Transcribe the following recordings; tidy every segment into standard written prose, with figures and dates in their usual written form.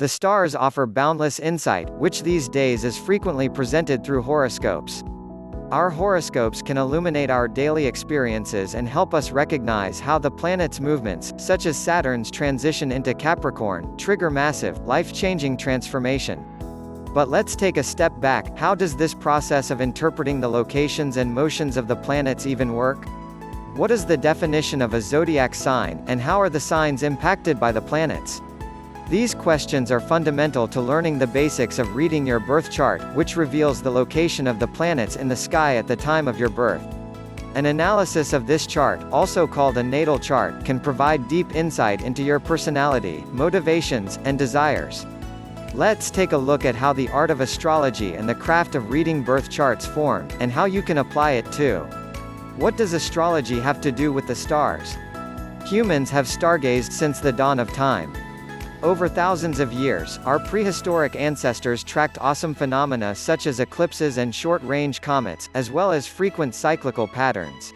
The stars offer boundless insight, which these days is frequently presented through horoscopes. Our horoscopes can illuminate our daily experiences and help us recognize how the planet's movements, such as Saturn's transition into Capricorn, trigger massive, life-changing transformation. But let's take a step back. How does this process of interpreting the locations and motions of the planets even work? What is the definition of a zodiac sign, and how are the signs impacted by the planets? These questions are fundamental to learning the basics of reading your birth chart, which reveals the location of the planets in the sky at the time of your birth. An analysis of this chart, also called a natal chart, can provide deep insight into your personality, motivations, and desires. Let's take a look at how the art of astrology and the craft of reading birth charts formed, and how you can apply it too. What does astrology have to do with the stars? Humans have stargazed since the dawn of time. Over thousands of years, our prehistoric ancestors tracked awesome phenomena such as eclipses and short-range comets, as well as frequent cyclical patterns.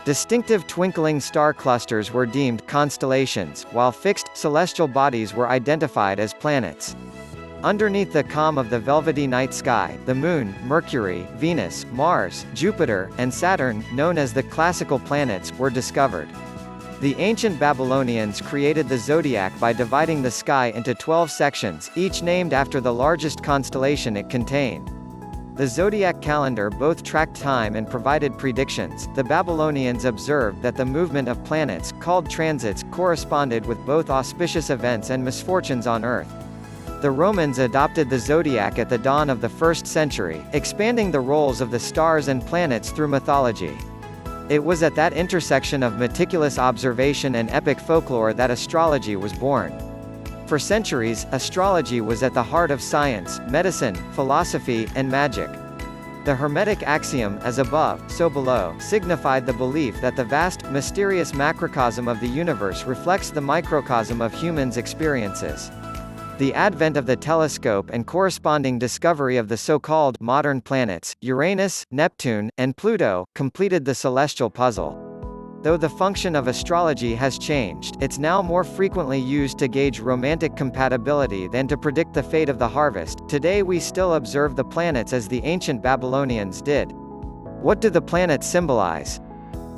Distinctive twinkling star clusters were deemed constellations, while fixed, celestial bodies were identified as planets. Underneath the calm of the velvety night sky, the Moon, Mercury, Venus, Mars, Jupiter, and Saturn, known as the classical planets, were discovered. The ancient Babylonians created the zodiac by dividing the sky into 12 sections, each named after the largest constellation it contained. The zodiac calendar both tracked time and provided predictions. The Babylonians observed that the movement of planets, called transits, corresponded with both auspicious events and misfortunes on Earth. The Romans adopted the zodiac at the dawn of the 1st century, expanding the roles of the stars and planets through mythology. It was at that intersection of meticulous observation and epic folklore that astrology was born. For centuries, astrology was at the heart of science, medicine, philosophy, and magic. The Hermetic axiom, as above, so below, signified the belief that the vast, mysterious macrocosm of the universe reflects the microcosm of humans' experiences. The advent of the telescope and corresponding discovery of the so-called modern planets, Uranus, Neptune, and Pluto, completed the celestial puzzle. Though the function of astrology has changed, it's now more frequently used to gauge romantic compatibility than to predict the fate of the harvest. Today we still observe the planets as the ancient Babylonians did. What do the planets symbolize?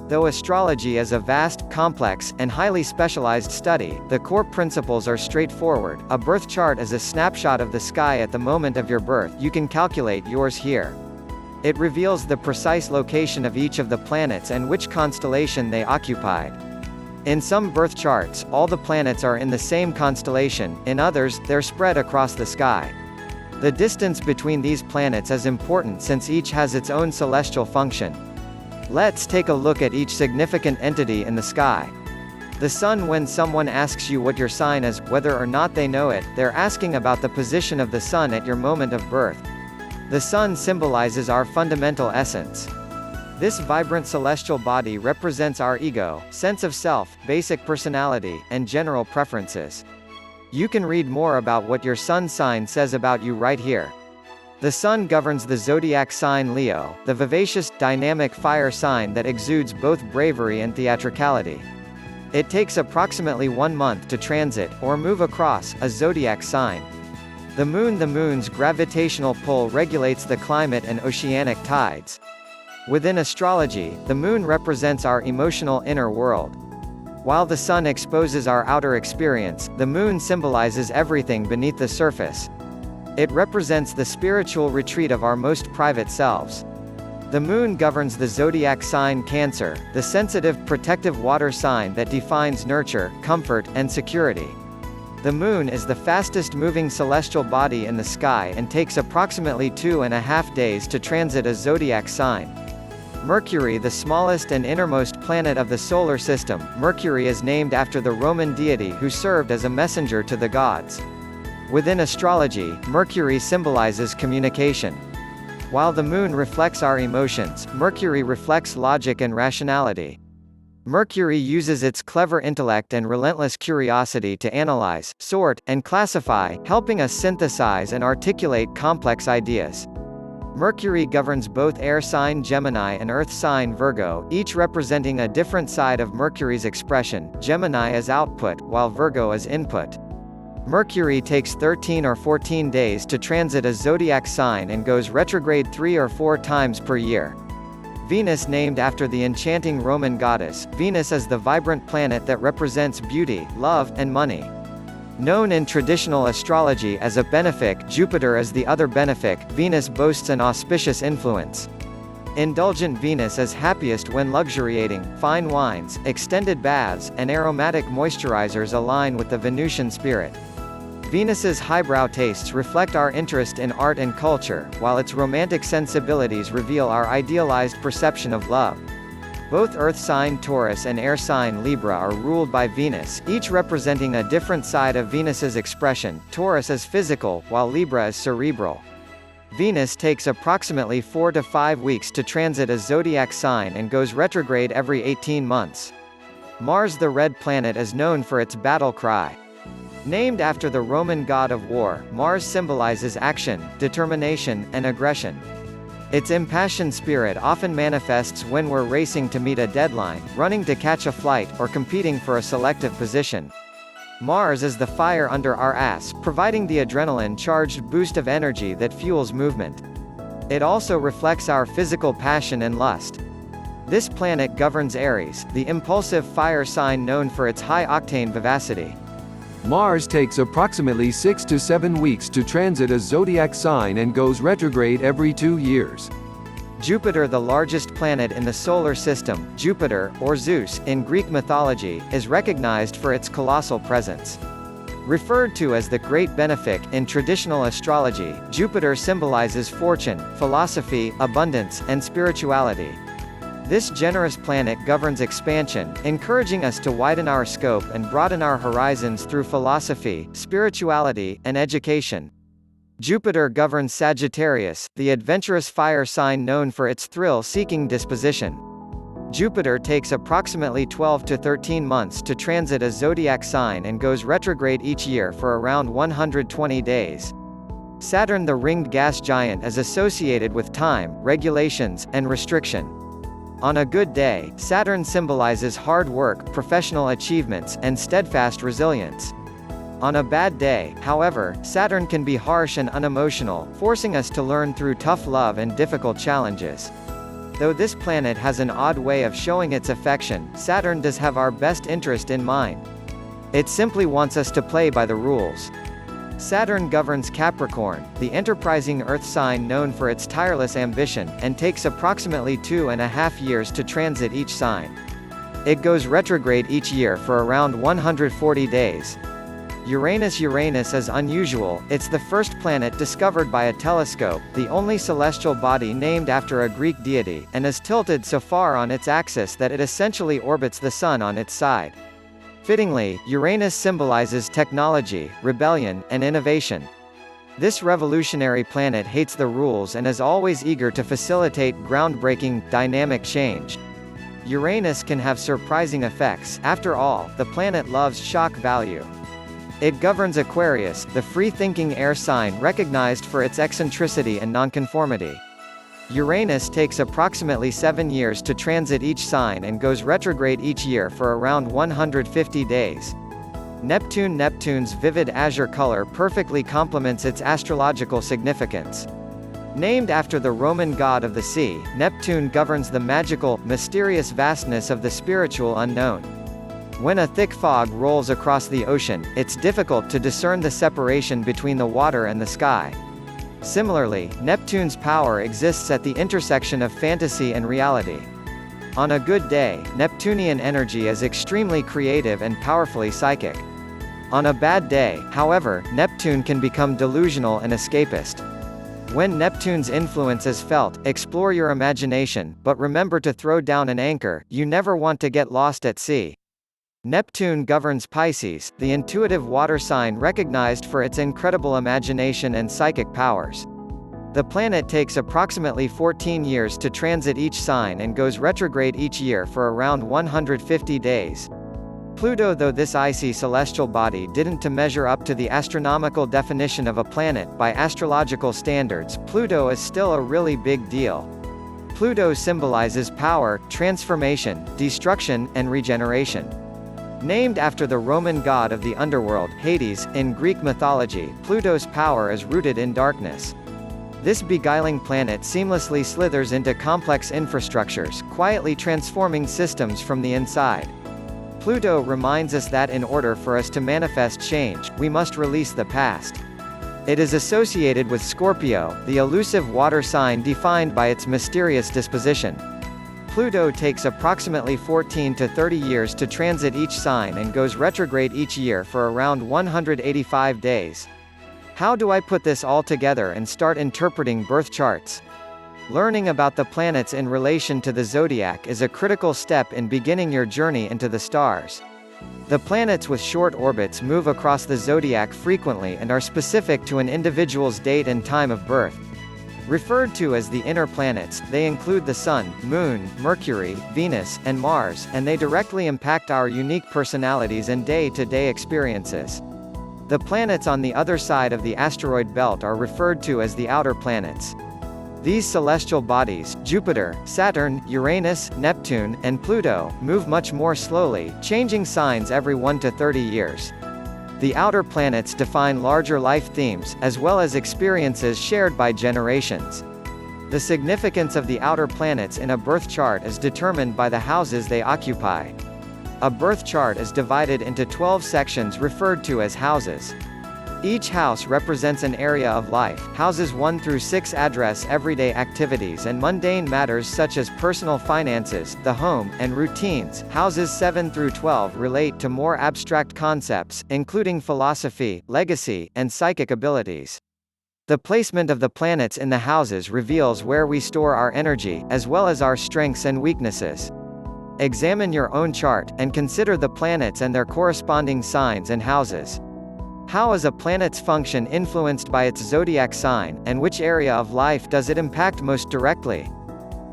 Though astrology is a vast, complex, and highly specialized study, the core principles are straightforward. A birth chart is a snapshot of the sky at the moment of your birth. You can calculate yours here. It reveals the precise location of each of the planets and which constellation they occupied. In some birth charts, all the planets are in the same constellation, in others, they're spread across the sky. The distance between these planets is important since each has its own celestial function. Let's take a look at each significant entity in the sky. The sun. When someone asks you what your sign is, whether or not they know it, they're asking about the position of the sun at your moment of birth. The sun symbolizes our fundamental essence. This vibrant celestial body represents our ego, sense of self, basic personality, and general preferences. You can read more about what your sun sign says about you right here. The sun governs the zodiac sign Leo, the vivacious, dynamic fire sign that exudes both bravery and theatricality. It takes approximately 1 month to transit, or move across, a zodiac sign. The moon. The moon's gravitational pull regulates the climate and oceanic tides. Within astrology, the moon represents our emotional inner world. While the sun exposes our outer experience, the moon symbolizes everything beneath the surface. It represents the spiritual retreat of our most private selves. The moon governs the zodiac sign Cancer, the sensitive, protective water sign that defines nurture, comfort, and security. The moon is the fastest moving celestial body in the sky and takes approximately 2.5 days to transit a zodiac sign. Mercury. The smallest and innermost planet of the solar system, Mercury is named after the Roman deity who served as a messenger to the gods. Within astrology, Mercury symbolizes communication. While the moon reflects our emotions, Mercury reflects logic and rationality. Mercury uses its clever intellect and relentless curiosity to analyze, sort, and classify, helping us synthesize and articulate complex ideas. Mercury governs both air sign Gemini and earth sign Virgo, each representing a different side of Mercury's expression. Gemini is output, while Virgo is input. Mercury takes 13 or 14 days to transit a zodiac sign and goes retrograde 3 or 4 times per year. Venus, named after the enchanting Roman goddess, Venus is the vibrant planet that represents beauty, love, and money. Known in traditional astrology as a benefic, Jupiter is the other benefic. Venus boasts an auspicious influence. Indulgent Venus is happiest when luxuriating, fine wines, extended baths, and aromatic moisturizers align with the Venusian spirit. Venus's highbrow tastes reflect our interest in art and culture, while its romantic sensibilities reveal our idealized perception of love. Both earth sign Taurus and air sign Libra are ruled by Venus, each representing a different side of Venus's expression. Taurus is physical, while Libra is cerebral. Venus takes approximately 4 to 5 weeks to transit a zodiac sign and goes retrograde every 18 months. Mars, the red planet, is known for its battle cry. Named after the Roman god of war, Mars symbolizes action, determination, and aggression. Its impassioned spirit often manifests when we're racing to meet a deadline, running to catch a flight, or competing for a selective position. Mars is the fire under our ass, providing the adrenaline-charged boost of energy that fuels movement. It also reflects our physical passion and lust. This planet governs Aries, the impulsive fire sign known for its high-octane vivacity. Mars takes approximately 6 to 7 weeks to transit a zodiac sign and goes retrograde every 2 years. Jupiter, the largest planet in the solar system, Jupiter, or Zeus, in Greek mythology, is recognized for its colossal presence. Referred to as the Great Benefic in traditional astrology, Jupiter symbolizes fortune, philosophy, abundance, and spirituality. This generous planet governs expansion, encouraging us to widen our scope and broaden our horizons through philosophy, spirituality, and education. Jupiter governs Sagittarius, the adventurous fire sign known for its thrill-seeking disposition. Jupiter takes approximately 12 to 13 months to transit a zodiac sign and goes retrograde each year for around 120 days. Saturn, the ringed gas giant, is associated with time, regulations, and restriction. On a good day, Saturn symbolizes hard work, professional achievements, and steadfast resilience. On a bad day, however, Saturn can be harsh and unemotional, forcing us to learn through tough love and difficult challenges. Though this planet has an odd way of showing its affection, Saturn does have our best interest in mind. It simply wants us to play by the rules. Saturn governs Capricorn, the enterprising earth sign known for its tireless ambition, and takes approximately 2.5 years to transit each sign. It goes retrograde each year for around 140 days. Uranus is unusual. It's the first planet discovered by a telescope, the only celestial body named after a Greek deity, and is tilted so far on its axis that it essentially orbits the Sun on its side. Fittingly, Uranus symbolizes technology, rebellion, and innovation. This revolutionary planet hates the rules and is always eager to facilitate groundbreaking, dynamic change. Uranus can have surprising effects. After all, the planet loves shock value. It governs Aquarius, the free-thinking air sign recognized for its eccentricity and nonconformity. Uranus takes approximately 7 years to transit each sign and goes retrograde each year for around 150 days. Neptune's vivid azure color perfectly complements its astrological significance. Named after the Roman god of the sea, Neptune governs the magical, mysterious vastness of the spiritual unknown. When a thick fog rolls across the ocean, it's difficult to discern the separation between the water and the sky. Similarly, Neptune's power exists at the intersection of fantasy and reality. On a good day, Neptunian energy is extremely creative and powerfully psychic. On a bad day, however, Neptune can become delusional and escapist. When Neptune's influence is felt, explore your imagination, but remember to throw down an anchor. You never want to get lost at sea. Neptune governs Pisces, the intuitive water sign recognized for its incredible imagination and psychic powers. The planet takes approximately 14 years to transit each sign and goes retrograde each year for around 150 days. Pluto, though this icy celestial body didn't to measure up to the astronomical definition of a planet by astrological standards, Pluto is still a really big deal. Pluto symbolizes power, transformation, destruction, and regeneration. Named after the Roman god of the underworld, Hades, in Greek mythology, Pluto's power is rooted in darkness. This beguiling planet seamlessly slithers into complex infrastructures, quietly transforming systems from the inside. Pluto reminds us that in order for us to manifest change, we must release the past. It is associated with Scorpio, the elusive water sign defined by its mysterious disposition. Pluto takes approximately 14 to 30 years to transit each sign and goes retrograde each year for around 185 days. How do I put this all together and start interpreting birth charts? Learning about the planets in relation to the zodiac is a critical step in beginning your journey into the stars. The planets with short orbits move across the zodiac frequently and are specific to an individual's date and time of birth. Referred to as the inner planets, they include the Sun, Moon, Mercury, Venus, and Mars, and they directly impact our unique personalities and day-to-day experiences. The planets on the other side of the asteroid belt are referred to as the outer planets. These celestial bodies, Jupiter, Saturn, Uranus, Neptune, and Pluto, move much more slowly, changing signs every 1 to 30 years. The outer planets define larger life themes, as well as experiences shared by generations. The significance of the outer planets in a birth chart is determined by the houses they occupy. A birth chart is divided into 12 sections referred to as houses. Each house represents an area of life. Houses 1 through 6 address everyday activities and mundane matters such as personal finances, the home, and routines. Houses 7 through 12 relate to more abstract concepts, including philosophy, legacy, and psychic abilities. The placement of the planets in the houses reveals where we store our energy, as well as our strengths and weaknesses. Examine your own chart, and consider the planets and their corresponding signs and houses. How is a planet's function influenced by its zodiac sign, and which area of life does it impact most directly?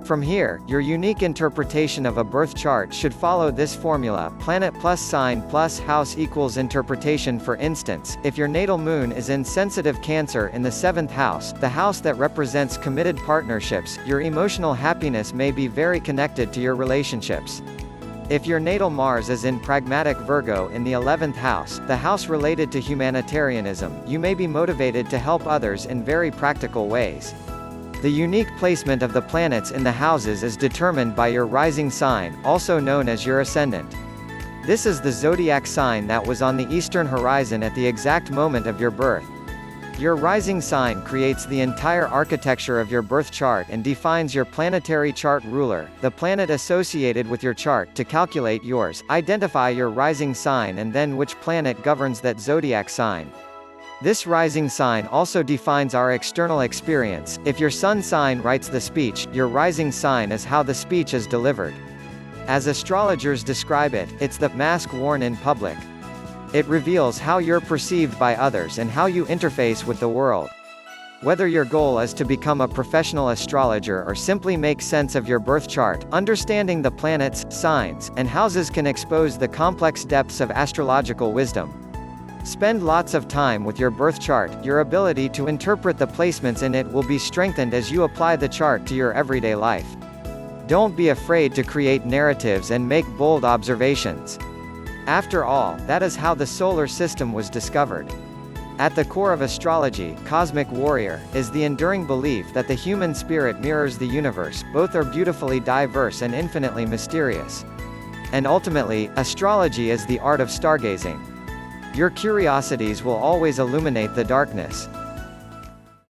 From here, your unique interpretation of a birth chart should follow this formula: planet plus sign plus house equals interpretation. For instance, if your natal moon is in sensitive Cancer in the 7th house, the house that represents committed partnerships, your emotional happiness may be very connected to your relationships. If your natal Mars is in pragmatic Virgo in the 11th house, the house related to humanitarianism, you may be motivated to help others in very practical ways. The unique placement of the planets in the houses is determined by your rising sign, also known as your ascendant. This is the zodiac sign that was on the eastern horizon at the exact moment of your birth. Your rising sign creates the entire architecture of your birth chart and defines your planetary chart ruler, the planet associated with your chart. To calculate yours, identify your rising sign and then which planet governs that zodiac sign. This rising sign also defines our external experience. If your sun sign writes the speech, your rising sign is how the speech is delivered. As astrologers describe it, it's the mask worn in public. It reveals how you're perceived by others and how you interface with the world. Whether your goal is to become a professional astrologer or simply make sense of your birth chart, understanding the planets, signs, and houses can expose the complex depths of astrological wisdom. Spend lots of time with your birth chart. Your ability to interpret the placements in it will be strengthened as you apply the chart to your everyday life. Don't be afraid to create narratives and make bold observations. After all, that is how the solar system was discovered. At the core of astrology, Cosmic Warrior, is the enduring belief that the human spirit mirrors the universe. Both are beautifully diverse and infinitely mysterious. And ultimately, astrology is the art of stargazing. Your curiosities will always illuminate the darkness.